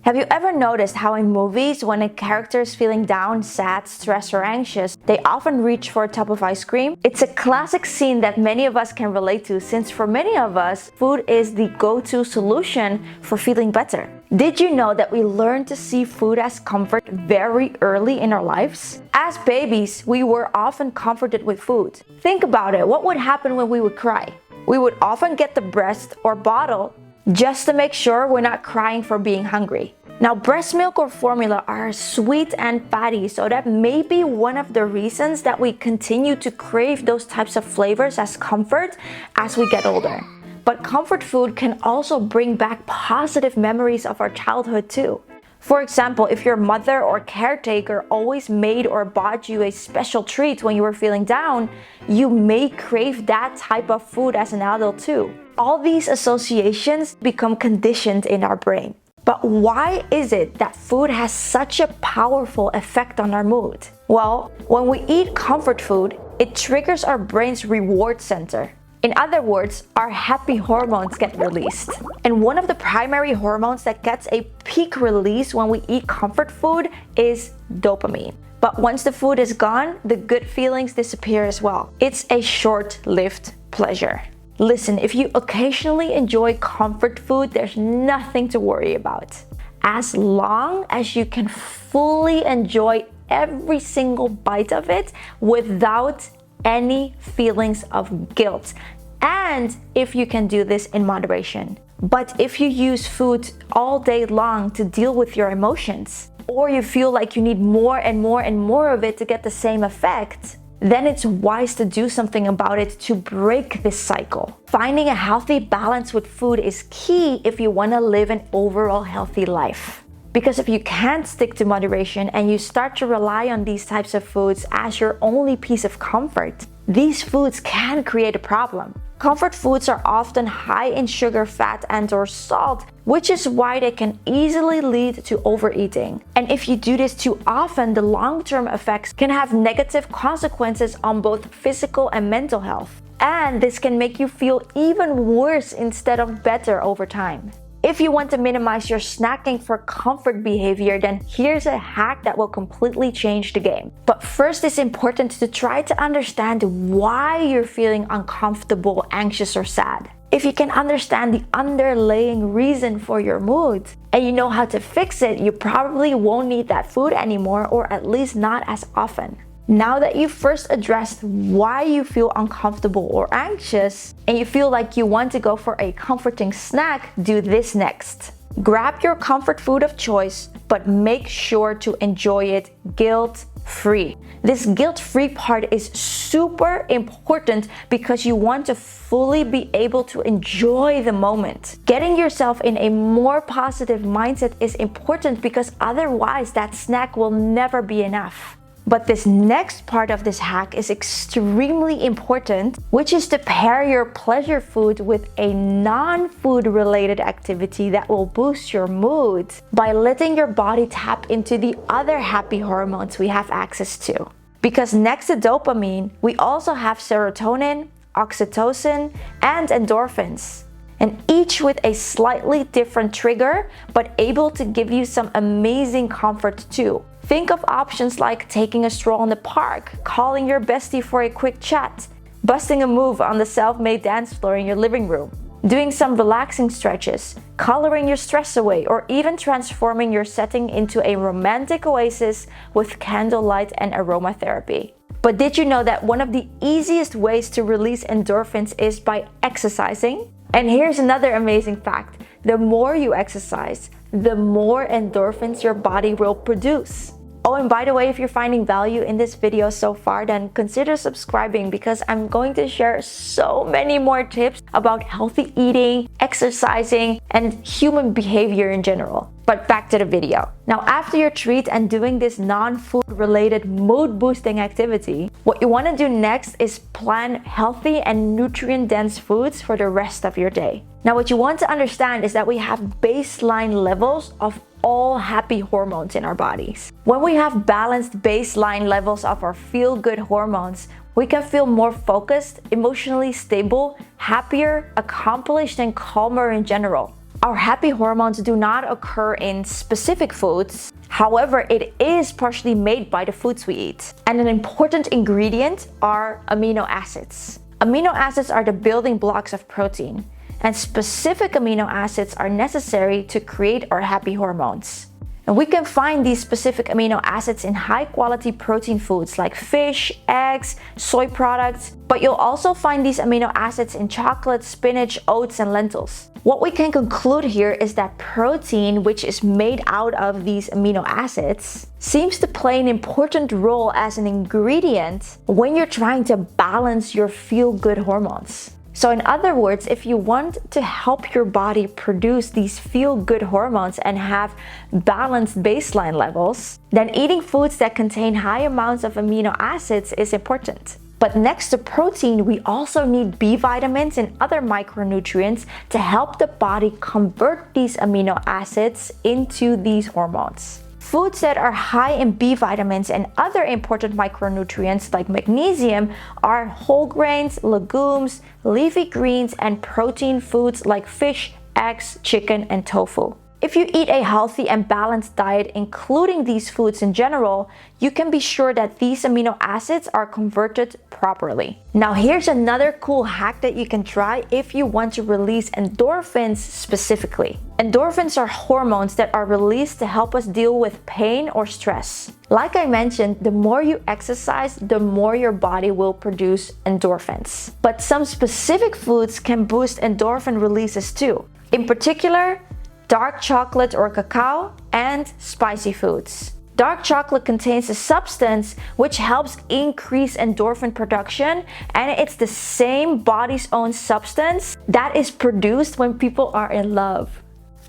Have you ever noticed how in movies, when a character is feeling down, sad, stressed, or anxious, they often reach for a tub of ice cream? It's a classic scene that many of us can relate to, since for many of us, food is the go-to solution for feeling better. Did you know that we learn to see food as comfort very early in our lives? As babies, we were often comforted with food. Think about it, what would happen when we would cry? We would often get the breast or bottle just to make sure we're not crying for being hungry. Now, breast milk or formula are sweet and fatty, so that may be one of the reasons that we continue to crave those types of flavors as comfort as we get older. But comfort food can also bring back positive memories of our childhood too. For example, if your mother or caretaker always made or bought you a special treat when you were feeling down, you may crave that type of food as an adult too. All these associations become conditioned in our brain. But why is it that food has such a powerful effect on our mood? Well, when we eat comfort food, it triggers our brain's reward center. In other words, our happy hormones get released. And one of the primary hormones that gets a peak release when we eat comfort food is dopamine. But once the food is gone, the good feelings disappear as well. It's a short-lived pleasure. Listen, if you occasionally enjoy comfort food, there's nothing to worry about. As long as you can fully enjoy every single bite of it without any feelings of guilt, and if you can do this in moderation. But if you use food all day long to deal with your emotions, or you feel like you need more and more and more of it to get the same effect, then it's wise to do something about it to break this cycle. Finding a healthy balance with food is key if you want to live an overall healthy life. Because if you can't stick to moderation and you start to rely on these types of foods as your only piece of comfort, these foods can create a problem. Comfort foods are often high in sugar, fat, and/or salt, which is why they can easily lead to overeating. And if you do this too often, the long-term effects can have negative consequences on both physical and mental health. And this can make you feel even worse instead of better over time. If you want to minimize your snacking for comfort behavior, then here's a hack that will completely change the game. But first, it's important to try to understand why you're feeling uncomfortable, anxious, or sad. If you can understand the underlying reason for your mood and you know how to fix it, you probably won't need that food anymore, or at least not as often. Now that you've first addressed why you feel uncomfortable or anxious, and you feel like you want to go for a comforting snack, do this next. Grab your comfort food of choice, but make sure to enjoy it guilt-free. This guilt-free part is super important because you want to fully be able to enjoy the moment. Getting yourself in a more positive mindset is important because otherwise that snack will never be enough. But this next part of this hack is extremely important, which is to pair your pleasure food with a non-food related activity that will boost your mood by letting your body tap into the other happy hormones we have access to. Because next to dopamine, we also have serotonin, oxytocin, and endorphins. And each with a slightly different trigger, but able to give you some amazing comfort too. Think of options like taking a stroll in the park, calling your bestie for a quick chat, busting a move on the self-made dance floor in your living room, doing some relaxing stretches, coloring your stress away, or even transforming your setting into a romantic oasis with candlelight and aromatherapy. But did you know that one of the easiest ways to release endorphins is by exercising? And here's another amazing fact. The more you exercise, the more endorphins your body will produce. Oh, and by the way, if you're finding value in this video so far, then consider subscribing because I'm going to share so many more tips about healthy eating, exercising, and human behavior in general. But back to the video. Now, after your treat and doing this non-food related mood boosting activity, what you want to do next is plan healthy and nutrient dense foods for the rest of your day. Now, what you want to understand is that we have baseline levels of all happy hormones in our bodies. When we have balanced baseline levels of our feel-good hormones, we can feel more focused, emotionally stable, happier, accomplished, and calmer in general. Our happy hormones do not occur in specific foods. However, it is partially made by the foods we eat. And an important ingredient are amino acids. Amino acids are the building blocks of protein, and specific amino acids are necessary to create our happy hormones. And we can find these specific amino acids in high-quality protein foods like fish, eggs, soy products, but you'll also find these amino acids in chocolate, spinach, oats, and lentils. What we can conclude here is that protein, which is made out of these amino acids, seems to play an important role as an ingredient when you're trying to balance your feel-good hormones. So in other words, if you want to help your body produce these feel-good hormones and have balanced baseline levels, then eating foods that contain high amounts of amino acids is important. But next to protein, we also need B vitamins and other micronutrients to help the body convert these amino acids into these hormones. Foods that are high in B vitamins and other important micronutrients like magnesium are whole grains, legumes, leafy greens, and protein foods like fish, eggs, chicken, and tofu. If you eat a healthy and balanced diet, including these foods in general, you can be sure that these amino acids are converted properly. Now here's another cool hack that you can try if you want to release endorphins specifically. Endorphins are hormones that are released to help us deal with pain or stress. Like I mentioned, the more you exercise, the more your body will produce endorphins. But some specific foods can boost endorphin releases too. In particular, dark chocolate or cacao, and spicy foods. Dark chocolate contains a substance which helps increase endorphin production, and it's the same body's own substance that is produced when people are in love.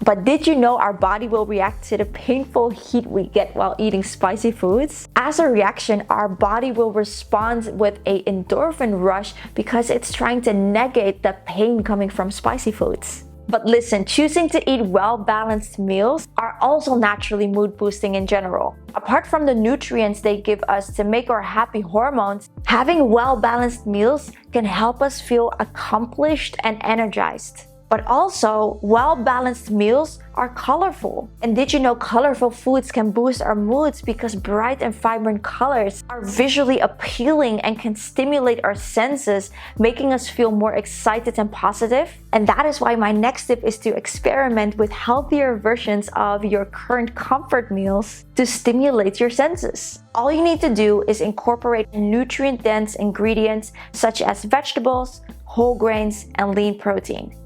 But did you know our body will react to the painful heat we get while eating spicy foods? As a reaction, our body will respond with an endorphin rush because it's trying to negate the pain coming from spicy foods. But listen, choosing to eat well-balanced meals are also naturally mood-boosting in general. Apart from the nutrients they give us to make our happy hormones, having well-balanced meals can help us feel accomplished and energized. But also, well-balanced meals are colorful. And did you know colorful foods can boost our moods because bright and vibrant colors are visually appealing and can stimulate our senses, making us feel more excited and positive? And that is why my next tip is to experiment with healthier versions of your current comfort meals to stimulate your senses. All you need to do is incorporate nutrient-dense ingredients such as vegetables, whole grains, and lean protein.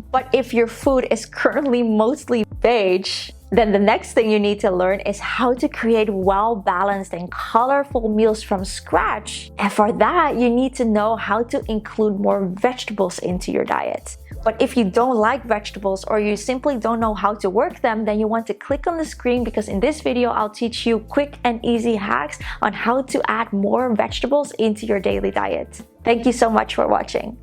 But if your food is currently mostly beige, then the next thing you need to learn is how to create well-balanced and colorful meals from scratch. And for that, you need to know how to include more vegetables into your diet. But if you don't like vegetables or you simply don't know how to work them, then you want to click on the screen because in this video, I'll teach you quick and easy hacks on how to add more vegetables into your daily diet. Thank you so much for watching.